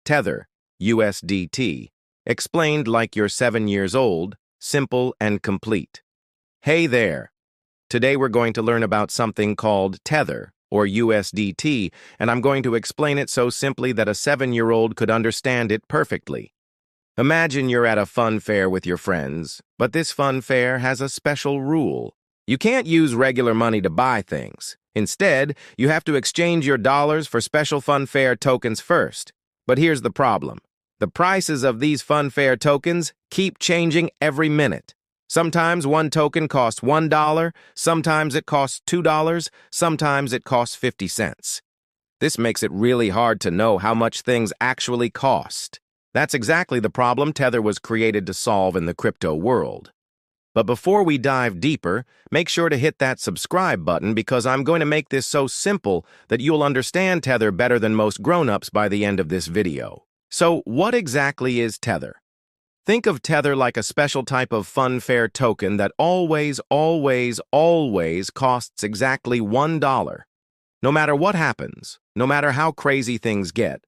Tether, USDT, explained like you're 7 years old, simple and complete. Hey there! Today we're going to learn about something called Tether, or USDT, and I'm going to explain it so simply that a 7-year-old could understand it perfectly. Imagine you're at a fun fair with your friends, but this fun fair has a special rule. You can't use regular money to buy things. Instead, you have to exchange your dollars for special fun fair tokens first. But here's the problem. The prices of these fun fair tokens keep changing every minute. Sometimes one token costs $1, sometimes it costs $2, sometimes it costs 50 cents. This makes it really hard to know how much things actually cost. That's exactly the problem Tether was created to solve in the crypto world. But before we dive deeper, make sure to hit that subscribe button because I'm going to make this so simple that you'll understand Tether better than most grown-ups by the end of this video. So, what exactly is Tether? Think of Tether like a special type of fun fair token that always costs exactly $1. No matter what happens, no matter how crazy things get,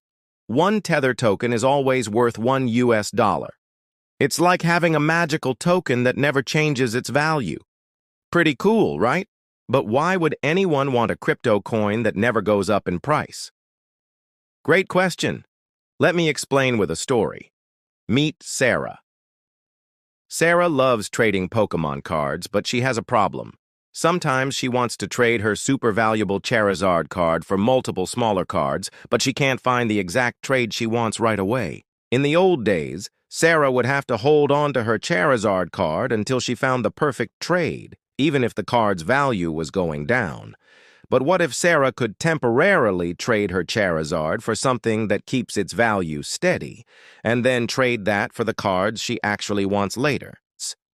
one Tether token is always worth $1. It's like having a magical token that never changes its value. Pretty cool, right? But why would anyone want a crypto coin that never goes up in price? Great question. Let me explain with a story. Meet Sarah. Sarah loves trading Pokemon cards, but she has a problem. Sometimes she wants to trade her super valuable Charizard card for multiple smaller cards, but she can't find the exact trade she wants right away. In the old days, Sarah would have to hold on to her Charizard card until she found the perfect trade, even if the card's value was going down. But what if Sarah could temporarily trade her Charizard for something that keeps its value steady, and then trade that for the cards she actually wants later?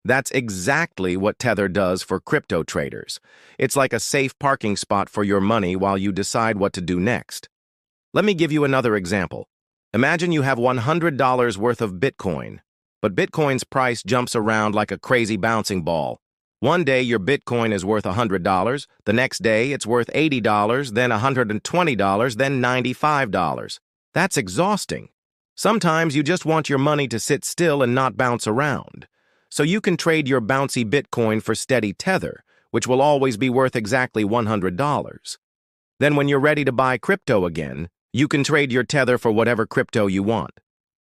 That's exactly what Tether does for crypto traders. It's like a safe parking spot for your money while you decide what to do next. Let me give you another example. Imagine you have $100 worth of Bitcoin, but Bitcoin's price jumps around like a crazy bouncing ball. One day your Bitcoin is worth $100, the next day it's worth $80, then $120, then $95. That's exhausting. Sometimes you just want your money to sit still and not bounce around. So you can trade your bouncy Bitcoin for steady Tether, which will always be worth exactly $100. Then when you're ready to buy crypto again, you can trade your Tether for whatever crypto you want.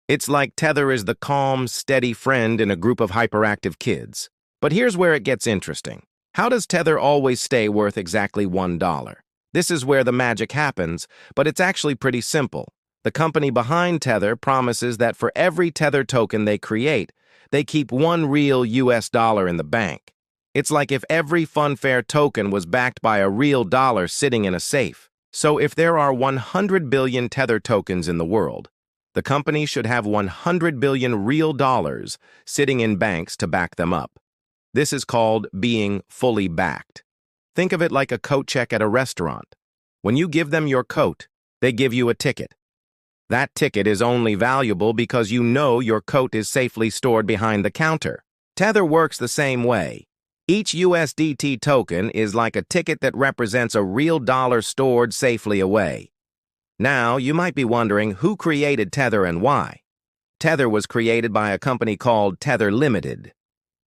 It's like Tether is the calm, steady friend in a group of hyperactive kids. But here's where it gets interesting. How does Tether always stay worth exactly $1? This is where the magic happens, but it's actually pretty simple. The company behind Tether promises that for every Tether token they create, they keep one real US dollar in the bank. It's like if every funfair token was backed by a real dollar sitting in a safe. So if there are 100 billion Tether tokens in the world, the company should have 100 billion real dollars sitting in banks to back them up. This is called being fully backed. Think of it like a coat check at a restaurant. When you give them your coat, they give you a ticket. That ticket is only valuable because you know your coat is safely stored behind the counter. Tether works the same way. Each USDT token is like a ticket that represents a real dollar stored safely away. Now, you might be wondering who created Tether and why. Tether was created by a company called Tether Limited.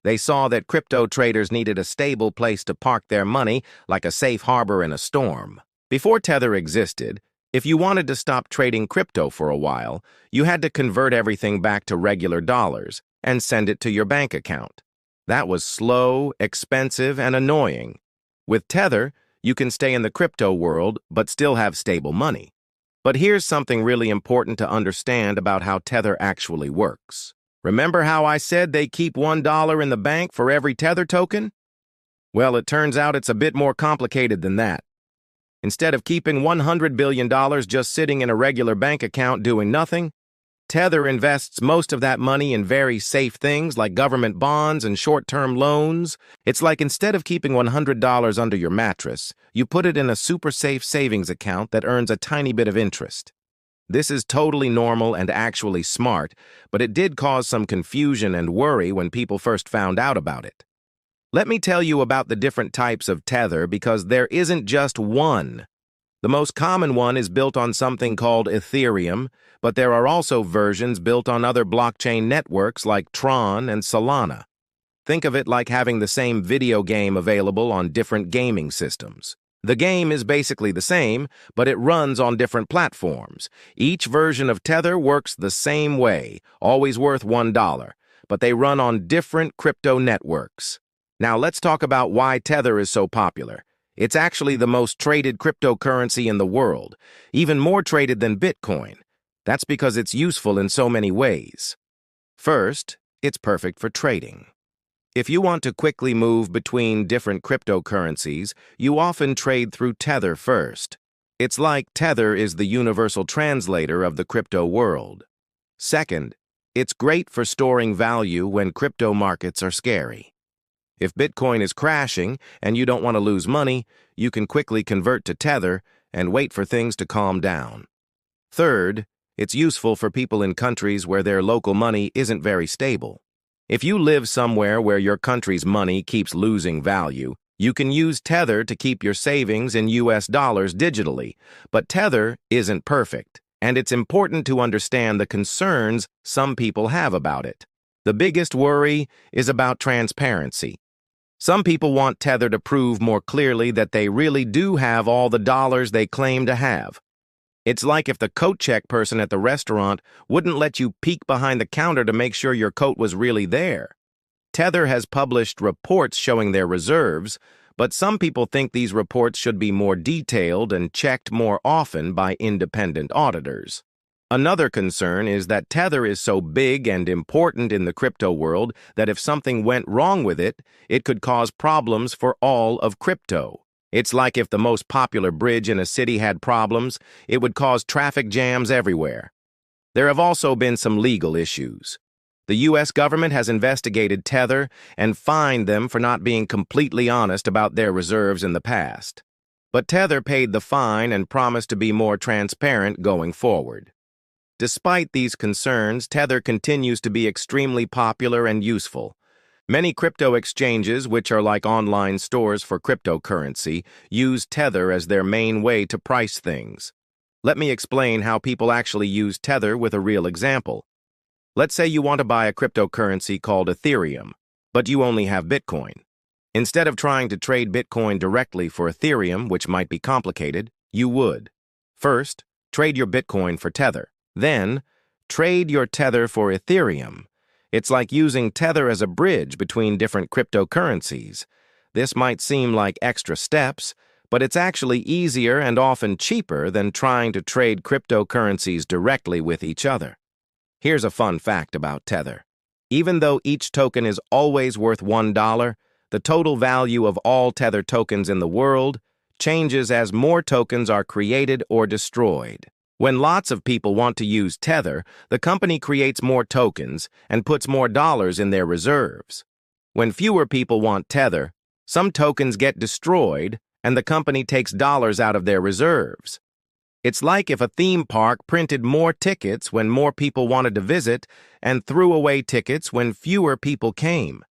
They saw that crypto traders needed a stable place to park their money, like a safe harbor in a storm. Before Tether existed, if you wanted to stop trading crypto for a while, you had to convert everything back to regular dollars and send it to your bank account. That was slow, expensive, and annoying. With Tether, you can stay in the crypto world but still have stable money. But here's something really important to understand about how Tether actually works. Remember how I said they keep $1 in the bank for every Tether token? Well, it turns out it's a bit more complicated than that. Instead of keeping $100 billion just sitting in a regular bank account doing nothing, Tether invests most of that money in very safe things like government bonds and short-term loans. It's like instead of keeping $100 under your mattress, you put it in a super safe savings account that earns a tiny bit of interest. This is totally normal and actually smart, but it did cause some confusion and worry when people first found out about it. Let me tell you about the different types of Tether because there isn't just one. The most common one is built on something called Ethereum, but there are also versions built on other blockchain networks like Tron and Solana. Think of it like having the same video game available on different gaming systems. The game is basically the same, but it runs on different platforms. Each version of Tether works the same way, always worth $1, but they run on different crypto networks. Now let's talk about why Tether is so popular. It's actually the most traded cryptocurrency in the world, even more traded than Bitcoin. That's because it's useful in so many ways. First, it's perfect for trading. If you want to quickly move between different cryptocurrencies, you often trade through Tether first. It's like Tether is the universal translator of the crypto world. Second, it's great for storing value when crypto markets are scary. If Bitcoin is crashing and you don't want to lose money, you can quickly convert to Tether and wait for things to calm down. Third, it's useful for people in countries where their local money isn't very stable. If you live somewhere where your country's money keeps losing value, you can use Tether to keep your savings in US dollars digitally. But Tether isn't perfect, and it's important to understand the concerns some people have about it. The biggest worry is about transparency. Some people want Tether to prove more clearly that they really do have all the dollars they claim to have. It's like if the coat check person at the restaurant wouldn't let you peek behind the counter to make sure your coat was really there. Tether has published reports showing their reserves, but some people think these reports should be more detailed and checked more often by independent auditors. Another concern is that Tether is so big and important in the crypto world that if something went wrong with it, it could cause problems for all of crypto. It's like if the most popular bridge in a city had problems, it would cause traffic jams everywhere. There have also been some legal issues. The U.S. government has investigated Tether and fined them for not being completely honest about their reserves in the past. But Tether paid the fine and promised to be more transparent going forward. Despite these concerns, Tether continues to be extremely popular and useful. Many crypto exchanges, which are like online stores for cryptocurrency, use Tether as their main way to price things. Let me explain how people actually use Tether with a real example. Let's say you want to buy a cryptocurrency called Ethereum, but you only have Bitcoin. Instead of trying to trade Bitcoin directly for Ethereum, which might be complicated, you would. First, trade your Bitcoin for Tether. Then, trade your Tether for Ethereum. It's like using Tether as a bridge between different cryptocurrencies. This might seem like extra steps, but it's actually easier and often cheaper than trying to trade cryptocurrencies directly with each other. Here's a fun fact about Tether. Even though each token is always worth $1, the total value of all Tether tokens in the world changes as more tokens are created or destroyed. When lots of people want to use Tether, the company creates more tokens and puts more dollars in their reserves. When fewer people want Tether, some tokens get destroyed and the company takes dollars out of their reserves. It's like if a theme park printed more tickets when more people wanted to visit and threw away tickets when fewer people came.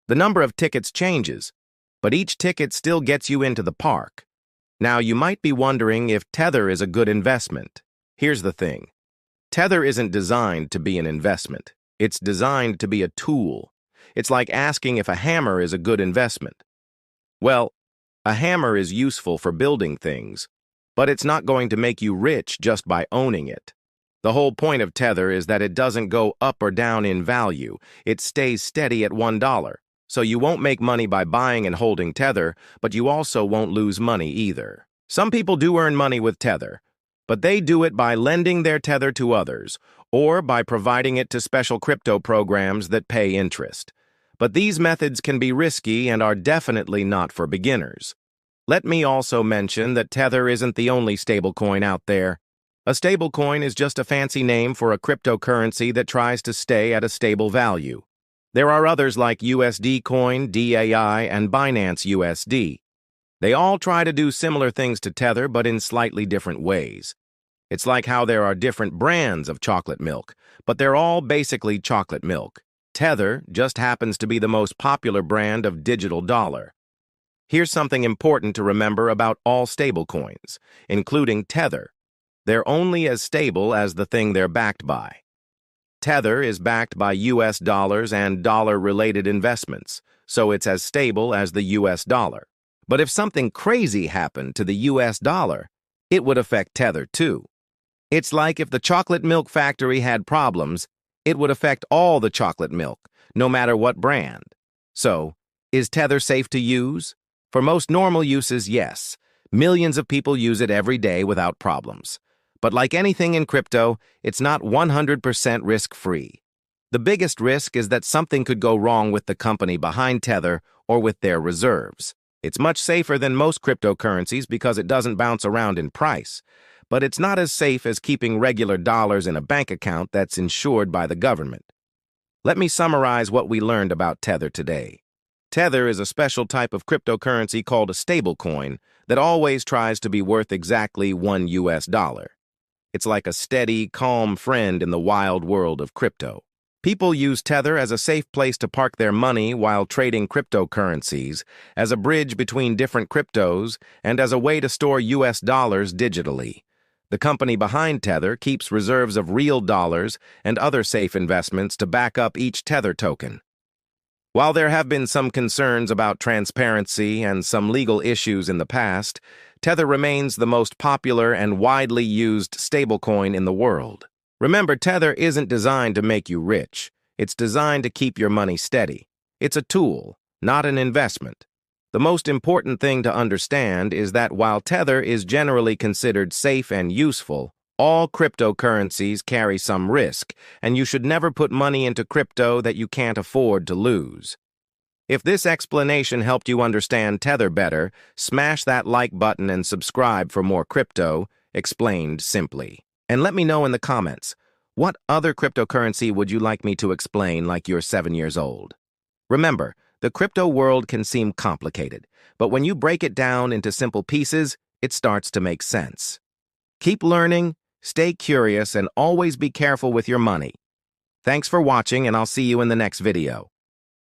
The number of tickets changes, but each ticket still gets you into the park. Now, you might be wondering if Tether is a good investment. Here's the thing. Tether isn't designed to be an investment. It's designed to be a tool. It's like asking if a hammer is a good investment. Well, a hammer is useful for building things, but it's not going to make you rich just by owning it. The whole point of Tether is that it doesn't go up or down in value. It stays steady at $1. So you won't make money by buying and holding Tether, but you also won't lose money either. Some people do earn money with Tether, but they do it by lending their Tether to others or by providing it to special crypto programs that pay interest. But these methods can be risky and are definitely not for beginners. Let me also mention that Tether isn't the only stablecoin out there. A stablecoin is just a fancy name for a cryptocurrency that tries to stay at a stable value. There are others like USD Coin, DAI, and Binance USD. They all try to do similar things to Tether, but in slightly different ways. It's like how there are different brands of chocolate milk, but they're all basically chocolate milk. Tether just happens to be the most popular brand of digital dollar. Here's something important to remember about all stablecoins, including Tether. They're only as stable as the thing they're backed by. Tether is backed by US dollars and dollar-related investments, so it's as stable as the US dollar. But if something crazy happened to the US dollar, it would affect Tether too. It's like if the chocolate milk factory had problems, it would affect all the chocolate milk, no matter what brand. So, is Tether safe to use? For most normal uses, yes. Millions of people use it every day without problems. But like anything in crypto, it's not 100% risk-free. The biggest risk is that something could go wrong with the company behind Tether or with their reserves. It's much safer than most cryptocurrencies because it doesn't bounce around in price. But it's not as safe as keeping regular dollars in a bank account that's insured by the government. Let me summarize what we learned about Tether today. Tether is a special type of cryptocurrency called a stablecoin that always tries to be worth exactly $1 US. It's like a steady, calm friend in the wild world of crypto. People use Tether as a safe place to park their money while trading cryptocurrencies, as a bridge between different cryptos, and as a way to store US dollars digitally. The company behind Tether keeps reserves of real dollars and other safe investments to back up each Tether token. While there have been some concerns about transparency and some legal issues in the past, Tether remains the most popular and widely used stablecoin in the world. Remember, Tether isn't designed to make you rich. It's designed to keep your money steady. It's a tool, not an investment. The most important thing to understand is that while Tether is generally considered safe and useful, all cryptocurrencies carry some risk, and you should never put money into crypto that you can't afford to lose. If this explanation helped you understand Tether better, smash that like button and subscribe for more crypto, explained simply. And let me know in the comments, what other cryptocurrency would you like me to explain like you're 7 years old? Remember, the crypto world can seem complicated, but when you break it down into simple pieces, it starts to make sense. Keep learning, stay curious, and always be careful with your money. Thanks for watching, and I'll see you in the next video.